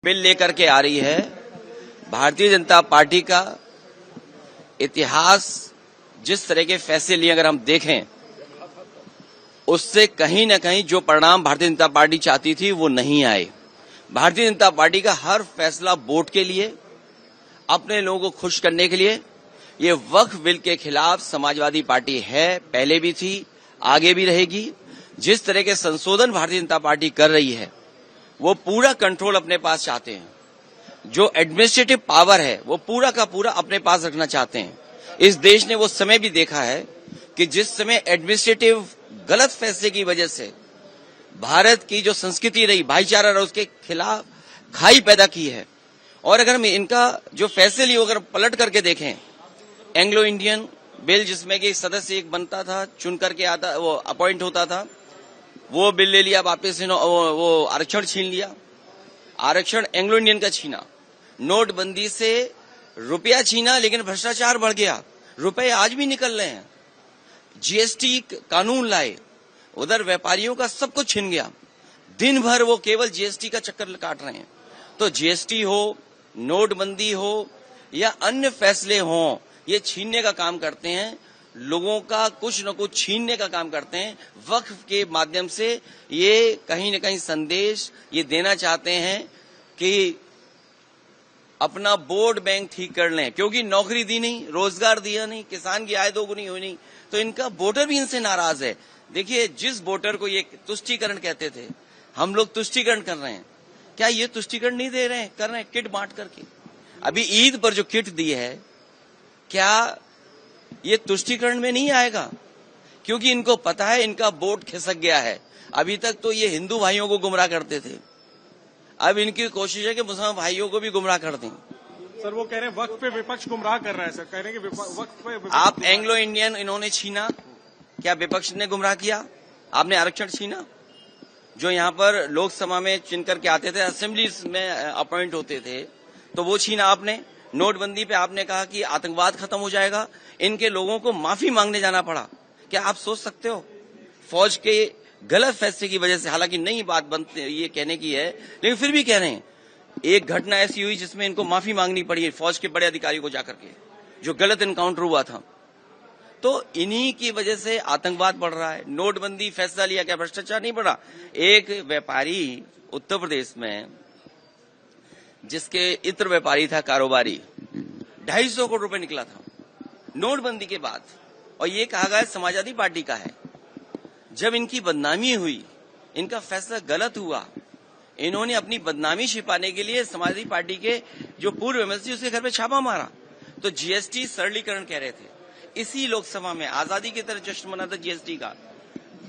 Bill लेकर के आ रही है। भारतीय जनता पार्टी का इतिहास जिस तरह के फैसले लिए अगर हम देखें, उससे कहीं न कहीं जो परिणाम भारतीय जनता पार्टी चाहती थी वो नहीं आए। भारतीय जनता पार्टी का हर फैसला वोट के लिए, अपने लोगों को खुश करने के लिए। ये वक्फ बिल के खिलाफ समाजवादी पार्टी है, पहले भी थी, आगे भी रहेगी। जिस तरह के संशोधन भारतीय जनता पार्टी कर रही है, वो पूरा कंट्रोल अपने पास चाहते हैं। जो एडमिनिस्ट्रेटिव पावर है वो पूरा का पूरा अपने पास रखना चाहते हैं। इस देश ने वो समय भी देखा है कि जिस समय एडमिनिस्ट्रेटिव गलत फैसले की वजह से भारत की जो संस्कृति रही, भाईचारा रहा, उसके खिलाफ खाई पैदा की है। और अगर हम इनका जो फैसले लिए अगर पलट करके देखें, एंग्लो इंडियन बिल जिसमें कि सदस्य एक बनता था, चुन करके आता, वो अपॉइंट होता था, वो बिल ले लिया वापस, वो आरक्षण छीन लिया। आरक्षण एंग्लो इंडियन का छीना। नोटबंदी से रुपया छीना, लेकिन भ्रष्टाचार बढ़ गया, रुपए आज भी निकल रहे हैं। जीएसटी कानून लाए, उधर व्यापारियों का सब कुछ छिन गया। दिन भर वो केवल जीएसटी का चक्कर काट रहे हैं। तो जीएसटी हो, नोटबंदी हो या अन्य फैसले हों, ये छीनने का काम करते हैं, लोगों का कुछ न कुछ छीनने का काम करते हैं। वक्फ के माध्यम से ये कहीं न कहीं संदेश ये देना चाहते हैं कि अपना वोट बैंक ठीक कर लें, क्योंकि नौकरी दी नहीं, रोजगार दिया नहीं, किसान की आय दोगुनी हुई नहीं, तो इनका वोटर भी इनसे नाराज है। देखिए, जिस वोटर को ये तुष्टीकरण कहते थे, हम लोग तुष्टीकरण कर रहे हैं, क्या ये तुष्टीकरण नहीं दे रहे हैं, कर रहे हैं किट बांट करके। अभी ईद पर जो किट दी है, क्या ये तुष्टीकरण में नहीं आएगा? क्योंकि इनको पता है इनका वोट खिसक गया है। अभी तक तो ये हिंदू भाइयों को गुमराह करते थे, अब इनकी कोशिश है कि मुसलमान भाइयों को भी गुमराह कर दें। सर, वो कह रहे हैं वक्फ पे विपक्ष गुमराह कर रहा है। सर कह रहे हैं कि वक्फ पे आप एंग्लो इंडियन इन्होंने छीना, क्या विपक्ष ने गुमराह किया? आपने आरक्षण छीना, जो यहाँ पर लोकसभा में चुन करके आते थे, असेंबली में अपॉइंट होते थे, तो वो छीना आपने। नोटबंदी पे आपने कहा कि आतंकवाद खत्म हो जाएगा, इनके लोगों को माफी मांगने जाना पड़ा। क्या आप सोच सकते हो? फौज के गलत फैसले की वजह से, हालांकि नई बात बनती ये कहने की है, लेकिन फिर भी कह रहे हैं, एक घटना ऐसी हुई जिसमें इनको माफी मांगनी पड़ी है फौज के बड़े अधिकारी को जाकर के, जो गलत एनकाउंटर हुआ था। तो इन्हीं की वजह से आतंकवाद बढ़ रहा है। नोटबंदी फैसला लिया, क्या भ्रष्टाचार नहीं बढ़ा? एक व्यापारी उत्तर प्रदेश में, जिसके इत्र व्यापारी था, कारोबारी, 250 करोड़ रुपए निकला था नोटबंदी के बाद, और ये कहा गया समाजवादी पार्टी का है। जब इनकी बदनामी हुई, इनका फैसला गलत हुआ, इन्होंने अपनी बदनामी छिपाने के लिए समाजवादी पार्टी के जो पूर्व एमएलसी, उसके घर पे छापा मारा। तो जीएसटी सरलीकरण कह रहे थे, इसी लोकसभा में आजादी की तरह जश्न मना था जीएसटी का।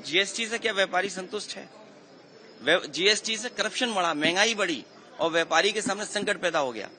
जीएसटी से क्या व्यापारी संतुष्ट है? जीएसटी से करप्शन बढ़ा, महंगाई बढ़ी और व्यापारी के सामने संकट पैदा हो गया।